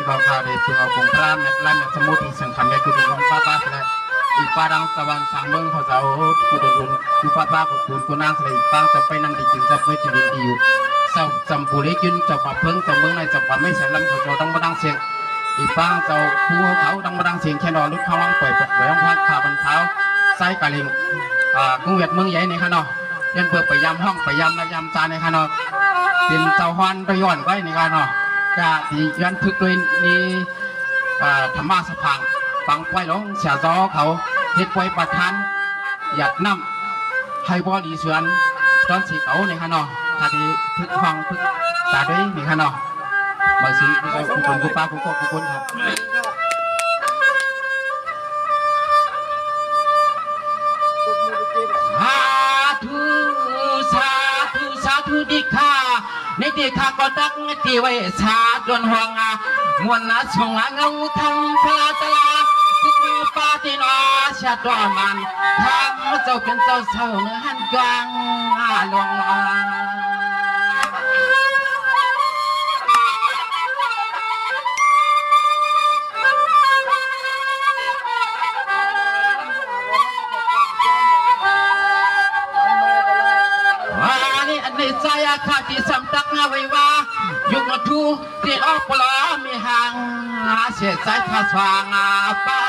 ก็ข่าวในเสือของพระเม็ดไล่เม็ดสมุทรสังขันในกุฏิของป้าป้าเลยอีป้าดังตะวันสางเมืองเขาจะเอากุฏิคุณคือป้าป้ากุฏิคุณนางเลยป้าจะไปนั่งดีจึงจะไปจุลินดีอยู่เศร้าจำปุริจุนจะปะเพิ่งจะเมืองในจะปะไม่ใส่ลำเขาจะต้องมาดังเสียงอีป้าจะผู้เขาต้องมาดังเสียงแค่นอนลุกเขาวังปล่อยปล่อยห้องขาบันเท้าไซกะลิงกุ้งเวียดเมืองใหญ่ในขนอยันเพื่อไปยำห้องไปยำและยำจานในขนอเป็นเจ้าฮอนไปย้อนไว้ในขนอกะที่ยันพึกด้วยนี่ธรรมะสะพังฟังไว้หลงเสียจอเขาเฮ็ดไว้ประทานหยัดน้ำให้บ่ดีเสือนตอนสีเขาในขนอถ้าที่พึกฟังพึกตาด้วยในขนอบางสิ่งที่เราคุณคุณป้าคุณก็คุณครับสาธุดิข้าในที่ข้าก็ดักที่ไว้ชาจนห่วงมวลนาชงเงาทำพลาตลาทุกปาตินอชาตัวมันทำเจ้าเป็นเจ้าเศร้าเนื้อหันกลางลงในใจข้าที่สำตักไว้ว่ายุคทูที่ออกปลอมีห่างเสียใจข้าสว่างป้า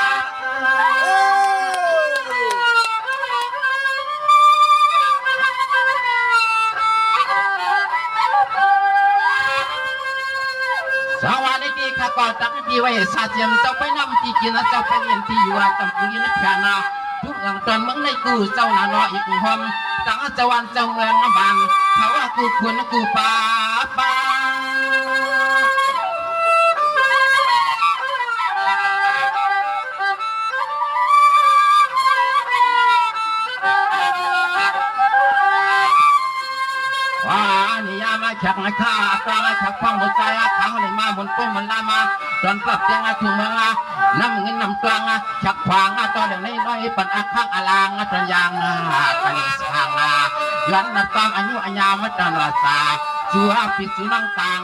สวัสดีข้าก็ตั้งที่ไว้สาเจียมเจ้าไปนำที่กินเจ้าไปเรียนที่อยู่จำปุยนักขณะทุกอย่างตอนเมืองในกูเจ้าหน้าน้อยอีกหอมตั้งเจ้าวันเจ้าเมืองบ้านเขาว่ากูควรกูป้าป้าว่านี่ยามาฉักนะข้าตาฉักฟังหัวใจขังเลยมาบนต้นมันลามาตอนกลับเตียงถึงเมืองน้ำเงินน้ำตรังฉักขวางตอนเด็กน้อยปั่นอักข้างอลางตอนยางกันสางย้อนนับตังอายุอัญญามัตตาลาสาชัวปิสุนังตัง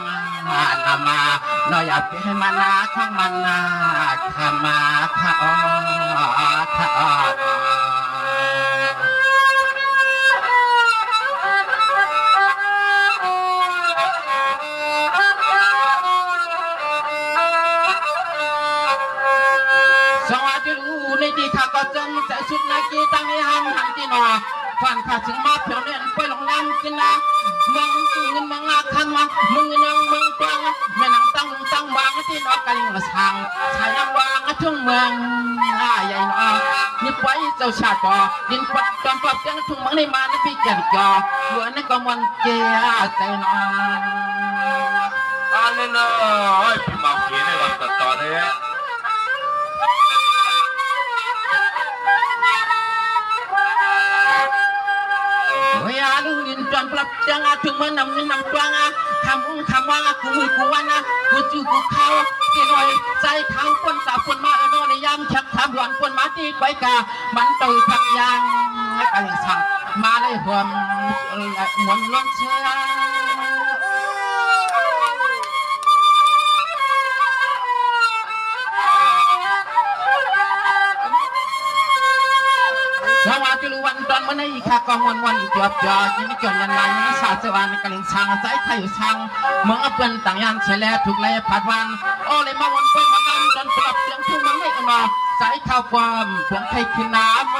นามาน้อยไปให้มานาข้างมันนาขามาข้าอ้อข้าอ้อในที่ข้าก็จำแต่ชุดนากีตั้งในห้างหันที่นอฟันข้าถึงมาเพียวเล่นไปลงน้ำกินนะมึงเงินมึงคันมามึงเงินมึงตังแม่นังตั้งวางที่นอกกะลิงละช่างชายยังวางทุ่งเมืองใหญ่นอนี่ไว้เจ้าชาจอดินปัดจอมปัดยังทุ่งเมืองในมาในพี่แก่นจอเหลือในกำมันเจ้าใจนออันนี้เนาะพี่มาเขียนในวันต่อเลยลูกลินจอนปรับจังถึงเมื่อนำเงินนำตัวคำว่ากูวันนะกูจูกูเข้าที่หน่อยใจเขาคนสาคนมาโน่นยามชักทำหวานคนมาที่ไว้กามันตื่นพักยางอะไรสั่งมาเลยหวมหมุนล้นเชื่อสวัสดีวันตอนเมื่อไหร่ข้าก็วันจวบจอยิ่งจนยันวันสาสวรรค์กลิงช่างใจไทยช่างเมืองเปิ้นต่างยันเฉลยถูกเลยผัดวันโอ้เลยมาวันเปิ้นมานั่งจนปรับเสียงทุ่งมันไม่กันมาสายข้าวความเพื่อนไทยขึ้นน้ำ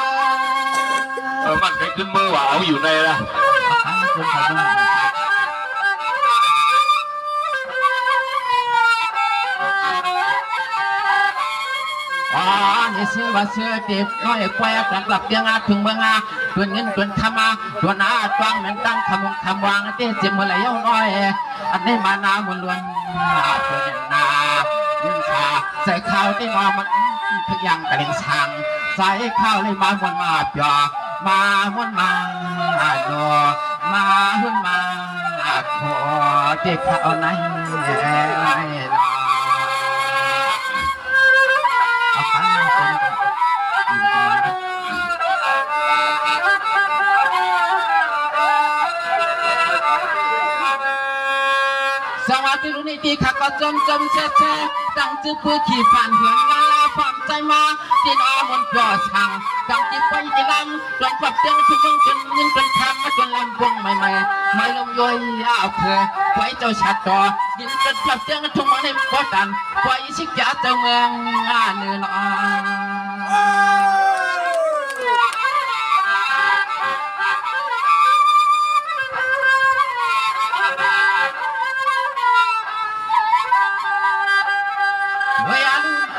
มันใครขึ้นมือว่าเอาอยู่ในละนี่เสือว่าเสือเด็บน้อยควายกันกลับยังถึงเมืองตัวเงินตัวทำมาตัวหน้าตัวเหมือนตั้งคำวางเต้เจ็บเมื่อไรย่อน้อยอันนี้มานามุนล้วนตัวเงินนายินชาใส่ข้าวที่นอนมันทุกอย่างกระเด็นช่างใส่ข้าวเลยมาวนมาจ่อมาวนมาโนมาวนมาขอเจ็บข้าวไหนสวัสดีลุงนี่ ที่ข้าก็จมแช่ตั้งจื้อปื้อขี่ผ่านเหือนลาความใจมาที่นอมนจ่อช่างตั้งที่ไปที่ลำจนปรับเตียงทุกเมืองจนเงินจนคำมาจนลำวงใหม่ไม่ลงย่อยเอาเธอไว้เจ้าชาต่อดินจนปรับเตียงทุกเมืองในพอดันไว้ชิกยาเจ้าเมืองเนื้อน้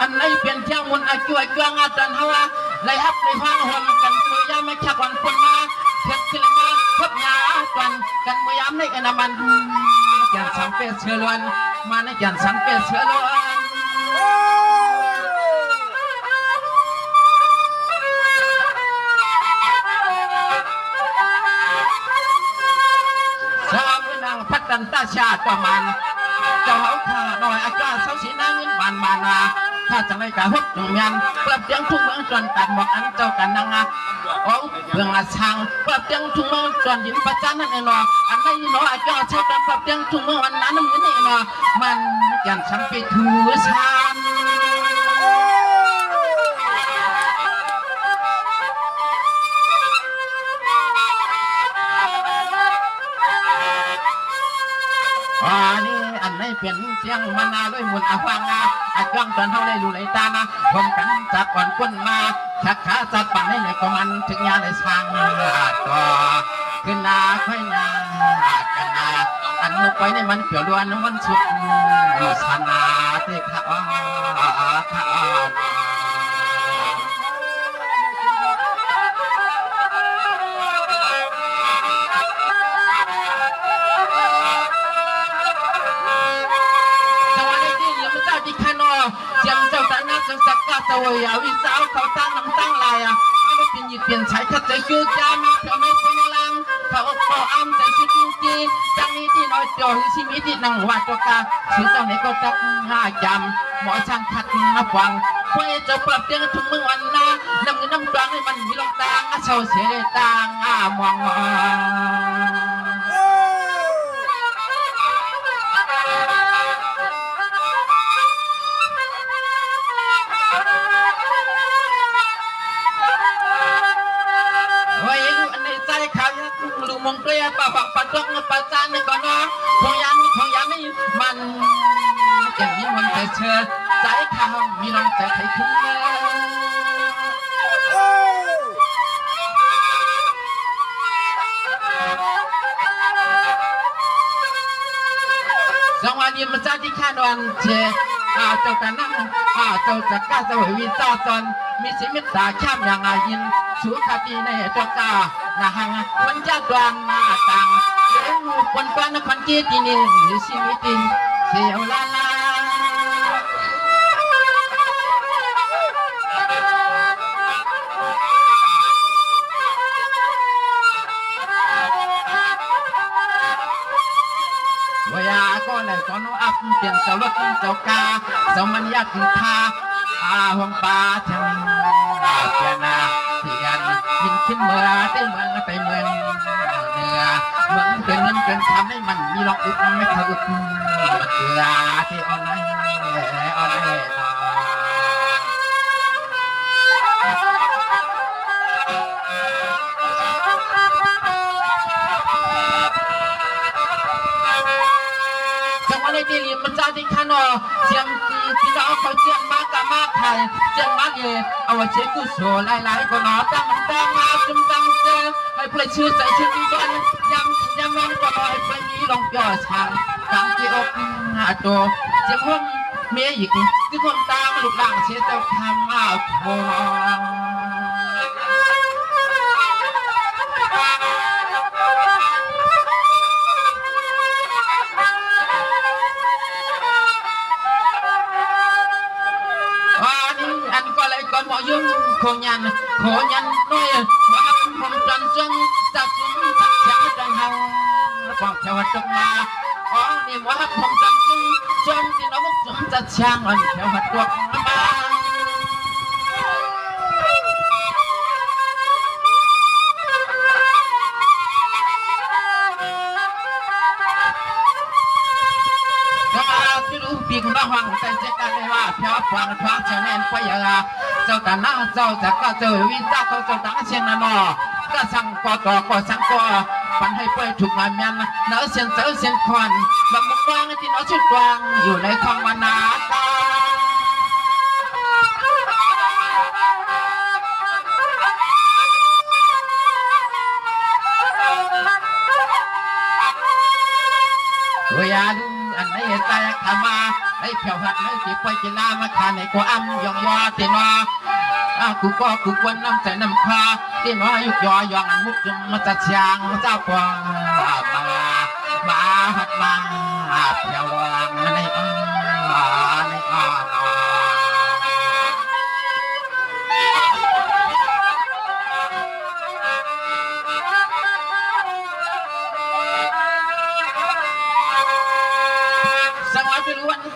อันไหนเปลี่ยนเที่ยงมุนอาจ่วยกลางอาจารย์ฮาวเลยฮับเลยฟังหอมกันมือยามไม่ชักวันคนมาเพ็ดขึ้นมาพบยากันมือยามในกันมันแก่นสังเกตเชื้อล้วนมาในแก่นสังเกตเชื้อล้วนสามนางพัฒนตาชาติประมาณเจ้าเขาข้าหน่อยอากาศเสาสีนางเงินบานมานาถ้าจะไม่กะฮุบจุงยันปรับเตียงทุ่งเมืองจนตัดหมอกอันเจ้ากันนังโอ้เรื่องละช่างปรับเตียงทุ่งเมืองจนยินประจันนั่นเองเนาะอันไหนเนาะอาจารย์ชอบกันปรับเตียงทุ่งเมืองวันนั้นนั่นเองเนาะมันยันฉันไปถือชันอันไหนเปลี่ยนเสียงมานาด้วยมุนอาฟังอาจ้องตอนเท่าได้รู้เลยตานะผมกันจับก่อนก้นมาชักขาจับปั่นให้ในก็มันถึงยาในช่างต่อขึ้นนาค่อยนากันนาอันมุกไปในมันเกี่ยวดวนมันสุดชนะเตะขาเจียมเจ้าตาหน้าจังสักกาสวยวิสาวเขาตั้งน้ำตั้งลายไม่เปลี่ยนหยิบเปลี่ยนใช้ขัดใจยูจามาเพื่อไม่เป็นลำเขาขออ้ำใจชุดจีจังนี้ที่น้อยจ่อชีวิตที่นั่งวัดตัวกาชื่อเจ้าไหนก็จักห้าจำหมอช่างขัดนับวังเพื่อจะปรับเตียงทุกเมืองวันน้ำเงินน้ำตรังให้มันมีลงตางเช่าเสียตางมองลูกมงเกลียปะปักปัดต้องปะจานนี่ก่อนนะของยันนี่มันแก่นี้มันแต่เชื่อใจข้าวมีน้องใจไทยขึ้นมาจังหวะนี้มันจะที่ข้าดอนเจเจ้ากันนั่งเจ้าจะกล้าจะวิจารณ์มีสิมิตาข้ามอย่างยินสุขดีในเจ้ากานาหังมันจะดวนมาตังเลี้ยงคนกวนคนจีตินี่มีชีวิตเสียวลาวยาก็เลยตอนนู้อับเปลี่ยนเจ้ารถเจ้ากาเจ้ามันยากถึงทาห้องป่าทางเปลี่ยนเปลี่ยนยิงขึ้นเมื่อได้เมืองไปเมืองเหนือเมืองเป็นเงินเป็นทำให้มันมีลองอึดไม่เคยอึดเกลือที่อ่อนไหนที่ลิมันจะที่ขนอเสียงที่เราเขาเจียงมากกับมากไทยเจียงมากเย่เอาไว้เช็คกุศลหลายๆคนอตั้งมันตั้งมาจุ่มตั้งเจอให้เพลย์ชื่อใส่ชื่อดีกันยำนอนก็รอให้เพลย์นี้ลองย่อช่างตั้งที่อกโตเจียงห้องเมียหญิงที่คนตามลูกหลานเสียเจ้าทำโอ้หมอยุ่งโคยันน้อยว่าผมจันจังจับจุ่มจับช้างจังเฮาฟังเทวดามานี่ว่าผมจันจังที่น้องจุ่มจับช้างอันเทวดามา ปีกน้องวังใจเจ๊กันเลยว่าเพียวฟังท้องเจ้าแน่นไปอย่าเจ้าตาหน้าเจ้าจากก็เจอวินเจ้าเขาเจ้าต่างเชียงนานอก็สั่งก่อต่อก่อสั่งก่อปันให้ไปถูกงานมันเนื้อเสียนเจ้าเสียนควันลำมุกวางที่น้องชุดวางอยู่ในคลองวานาตาเวียดูอันไหนใจขมาไอ้เขียวหัดไอ้จีบไปจีน่ามาขาในกูอ้ำยองยอตีนอกูก็กูควรน้ำใจน้ำคาตีนอยุกยอยองมุกจมมาจัดเชียงมาเจ้าปองมาหัดมาเขียวรางใน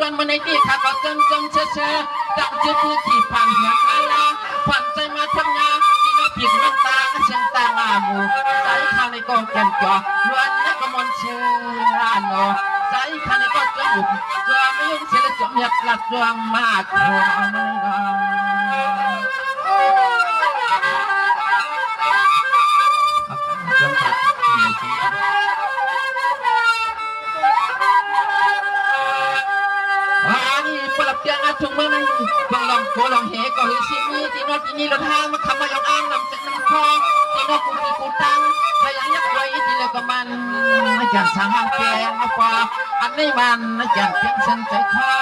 วันมาในที่ขับรถจนเชื่อตั้งใจพูดที่ผ่านหัวมาลาผ่านใจมาทำงานที่น้องผิดน้ำตาเชียงตาลามูใจข้าในก็แก่นจ่อล้วนและก็มนเชื่อโนใจข้าในก็จะบุกจะไม่ยุ่งเสียและจะเมียกลัดจวงมากทุกเมื่อนั้นบังลองโกลองเหก็เฮชิมีที่นอที่นี่รถห้างมาคำว่ายองอ้างนำจากน้ำคลองที่นอกูตังพยังยักไว้ที่แล้วก็มันอาจารย์สั่งห้างแกงมาพออันนี้มันอาจารย์เพียงเส้นใจคอ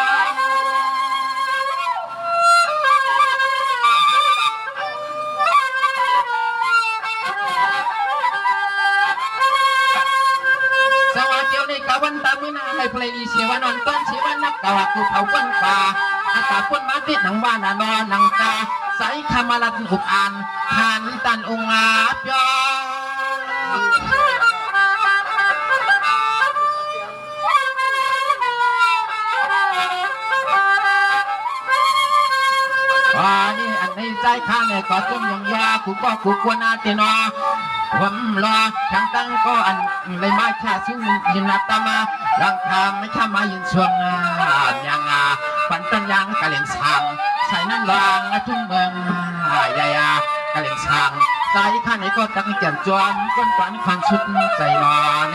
สวัสดีในกวันตามือนาให้เพลย์เสียวันนอนต้นเสียวันนักกว่ากูเผาวันป่าอากาศพ้นมาติดหนังว่านานอนหนังตาใสคำมาลัดอุบอ่านทานตันองอาบยอนี่อันนี้ใจข้าเนี่ยก็ต้มยังยากูก็กูควรนาเตนอผมรอทางตั้งก็อันเลยมาชาซึ่งยินนัตมาลังคาไม่ข้ามายินช่วงยังปันตันยังกะเหลี่ยงช้างใส่นั่นลางทุ่งเมืองยายากะเหลี่ยงช้างใจข้าไหนก็ตั้งแก่นจวนก้นฝันควันชุดใจนอนใน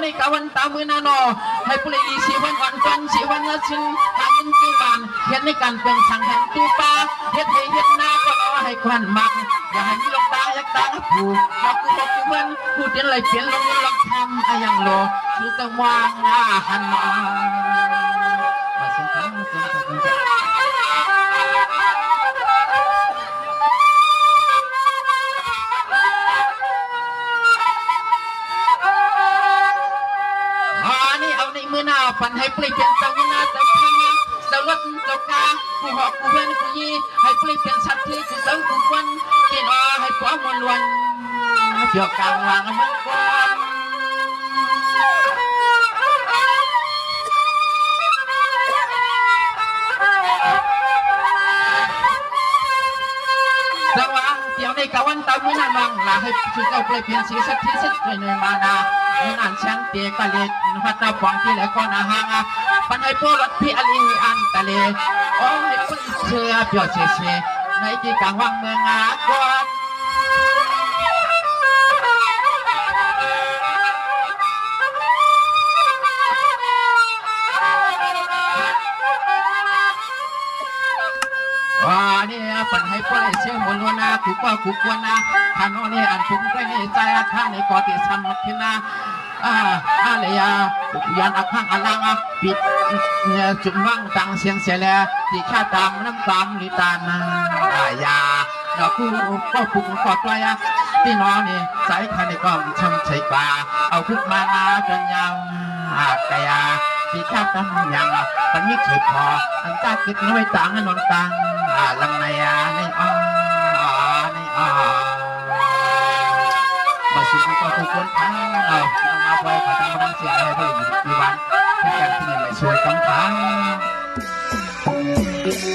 ในกวันตามือนานอให้ปุริลีชีวันอ่อนฟันชีวันละชินทางยินจีบานเห็นในการเปลี่ยนสังแห่งตูปาเฮ็ดให้เฮ็ดหน้าก็รอให้ควันมักอย่าให้มีลงตายักตาผูบอกกูเพื่อนพูดเดินเลยเปลี่ยนลงลองทำอะไรอย่างโลคือสว่างหันมาเสียงทั้งเสียงทั้งมือหน้าฝันให้เปลี่ยนเจ้าวินาศพังสวัสดิ์เจ้ากาผู้หอกผู้เพื่อนผู้ยีให้เปลี่ยนชัดที่ผู้เจ้าผู้วันกินให้ผัวมวลวันเกี่ยวกับวางมังกรสว่างเดี๋ยวในกวันตามือหน้ามังลาให้ผู้เจ้าเปลี่ยนสีสักที่สักหน่อยมานานั่นช่างเตะกะเล็ดพัดตาฟองที่ไหนก็น่าห่างปันให้พวกรถพี่อลีอันตะเลโอ้ให้คนเชื่อเปียวเชในที่กลางวังเมืองอากาศนี่ปันให้พวกเชื่อมลวนาคุกว่าคุกวนาขันโอนี่อันพุ่งไปในใจอาคาในกอติสัมมัคินาอะไรยันอักขังอลังปิดจุดว่างตังเสียงเสียแลที่ข้าตามน้ำตามลิตานาอยาดอกคู่ก็พุ่งกอดตัวพี่น้องนี่สายขันในกอมชมใช้ปลาเอาทุกมานาจนยาวกายาที่ข้าตามยังปันมิเฉยพออันตาคิดน้อยต่างนนตังลังในในมาสุดก็ทุกคนทั้งเรามาไว้ขอทั้งมาดังเสียงให้เพื่อนมีวันที่การที่ไม่สวยต้องทั้ง Thank